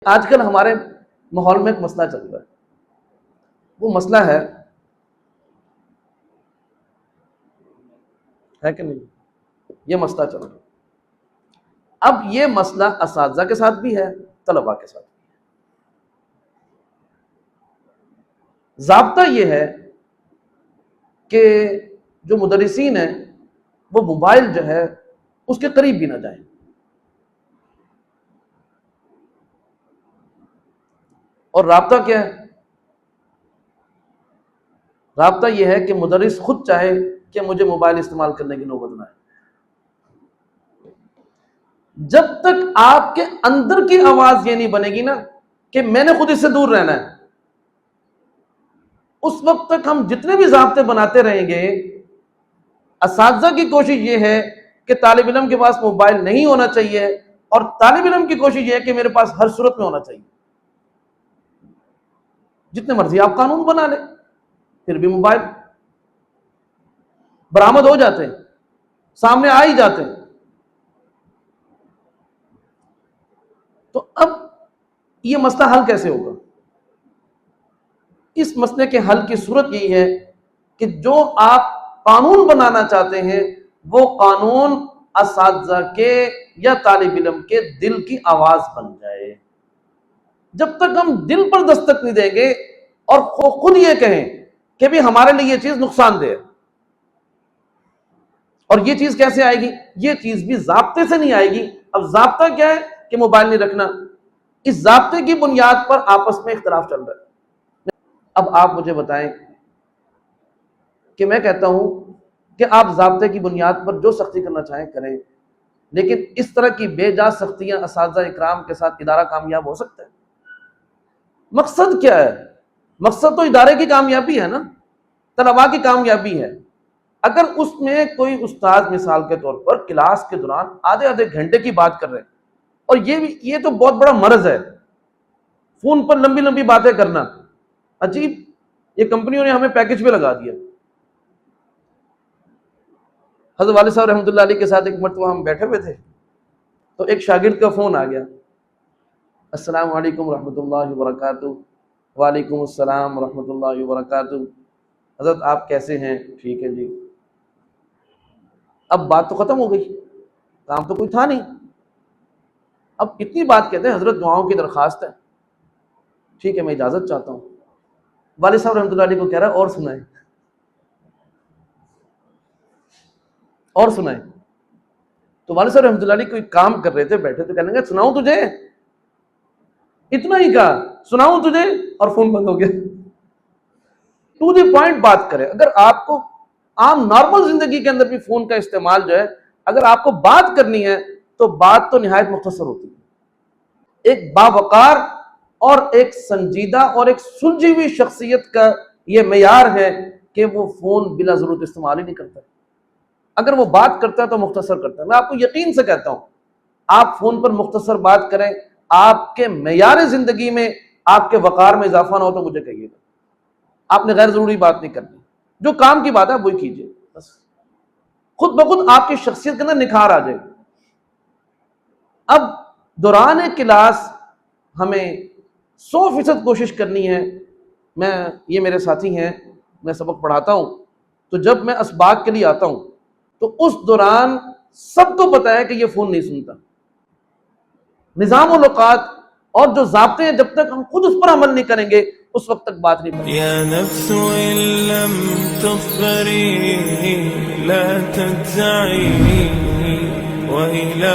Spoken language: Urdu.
آج کل ہمارے ماحول میں ایک مسئلہ چل رہا ہے، وہ مسئلہ ہے کہ نہیں؟ یہ مسئلہ چل رہا ہے۔ اب یہ مسئلہ اساتذہ کے ساتھ بھی ہے، طلباء کے ساتھ بھی ہے۔ ضابطہ یہ ہے کہ جو مدرسین ہیں وہ موبائل جو ہے اس کے قریب بھی نہ جائیں، اور رابطہ کیا ہے؟ رابطہ یہ ہے کہ مدرس خود چاہے کہ مجھے موبائل استعمال کرنے کی نوبت نہ آئے۔ جب تک آپ کے اندر کی آواز یہ نہیں بنے گی نا کہ میں نے خود اس سے دور رہنا ہے، اس وقت تک ہم جتنے بھی ضابطے بناتے رہیں گے۔ اساتذہ کی کوشش یہ ہے کہ طالب علم کے پاس موبائل نہیں ہونا چاہیے، اور طالب علم کی کوشش یہ ہے کہ میرے پاس ہر صورت میں ہونا چاہیے۔ جتنے مرضی آپ قانون بنا لیں، پھر بھی موبائل برآمد ہو جاتے ہیں، سامنے آ ہی جاتے ہیں۔ تو اب یہ مسئلہ حل کیسے ہوگا؟ اس مسئلے کے حل کی صورت یہی ہے کہ جو آپ قانون بنانا چاہتے ہیں وہ قانون اساتذہ کے یا طالب علم کے دل کی آواز بن جائے۔ جب تک ہم دل پر دستک نہیں دیں گے اور خود یہ کہیں کہ بھی ہمارے لیے یہ چیز نقصان دہ ہے، اور یہ چیز کیسے آئے گی؟ یہ چیز بھی ضابطے سے نہیں آئے گی۔ اب ضابطہ کیا ہے کہ موبائل نہیں رکھنا، اس ضابطے کی بنیاد پر آپس میں اختلاف چل رہا ہے۔ اب آپ مجھے بتائیں کہ میں کہتا ہوں کہ آپ ضابطے کی بنیاد پر جو سختی کرنا چاہیں کریں، لیکن اس طرح کی بے جا سختیاں اساتذہ اکرام کے ساتھ ادارہ کامیاب ہو سکتا ہے؟ مقصد کیا ہے؟ مقصد تو ادارے کی کامیابی ہے نا، طلباء کی کامیابی ہے۔ اگر اس میں کوئی استاد مثال کے طور پر کلاس کے دوران آدھے گھنٹے کی بات کر رہے ہیں، اور یہ تو بہت بڑا مرض ہے، فون پر لمبی لمبی باتیں کرنا، عجیب، یہ کمپنیوں نے ہمیں پیکج پہ لگا دیا۔ حضرت والد صاحب رحمۃ اللہ علیہ کے ساتھ ایک مرتبہ ہم بیٹھے ہوئے تھے، تو ایک شاگرد کا فون آ گیا، السلام علیکم ورحمۃ اللہ وبرکاتہ۔ وعلیکم السلام ورحمۃ اللہ وبرکاتہ۔ حضرت آپ کیسے ہیں؟ ٹھیک ہے جی۔ اب بات تو ختم ہو گئی، کام تو کوئی تھا نہیں۔ اب اتنی بات کہتے ہیں حضرت دعاؤں کی درخواست ہے، ٹھیک ہے میں اجازت چاہتا ہوں۔ والد صاحب رحمۃ اللہ علیہ کو کہہ رہا ہے اور سنائیں اور سنائیں۔ تو والد صاحب رحمۃ اللہ علیہ کوئی کام کر رہے تھے، بیٹھے تو کہنے لگے سناؤں تجھے؟ اتنا ہی کہا سناؤں تجھے، اور فون بند ہو گیا۔ ٹو دی پوائنٹ بات کریں۔ اگر آپ کو عام نارمل زندگی کے اندر بھی فون کا استعمال جو ہے، اگر آپ کو بات کرنی ہے تو بات تو نہایت مختصر ہوتی ہے۔ ایک باوقار اور ایک سنجیدہ اور ایک سلجھی ہوئی شخصیت کا یہ معیار ہے کہ وہ فون بلا ضرورت استعمال ہی نہیں کرتا۔ اگر وہ بات کرتا ہے تو مختصر کرتا ہے۔ میں آپ کو یقین سے کہتا ہوں، آپ فون پر مختصر بات کریں، آپ کے معیار زندگی میں آپ کے وقار میں اضافہ نہ ہو تو مجھے کہیے گا۔ آپ نے غیر ضروری بات نہیں کرنی، جو کام کی بات ہے وہی کیجیے، بس خود بخود آپ کی شخصیت کے اندر نکھار آ جائے۔ اب دوران کلاس ہمیں 100% کوشش کرنی ہے۔ یہ میرے ساتھی ہیں، میں سبق پڑھاتا ہوں، تو جب میں اسباق کے لیے آتا ہوں تو اس دوران سب کو پتا ہے کہ یہ فون نہیں سنتا۔ نظام الاوقات اور جو ضابطے ہیں جب تک ہم خود اس پر عمل نہیں کریں گے اس وقت تک بات نہیں پڑے۔ یا نفس ان لم تظفری لا تجزعی وإلی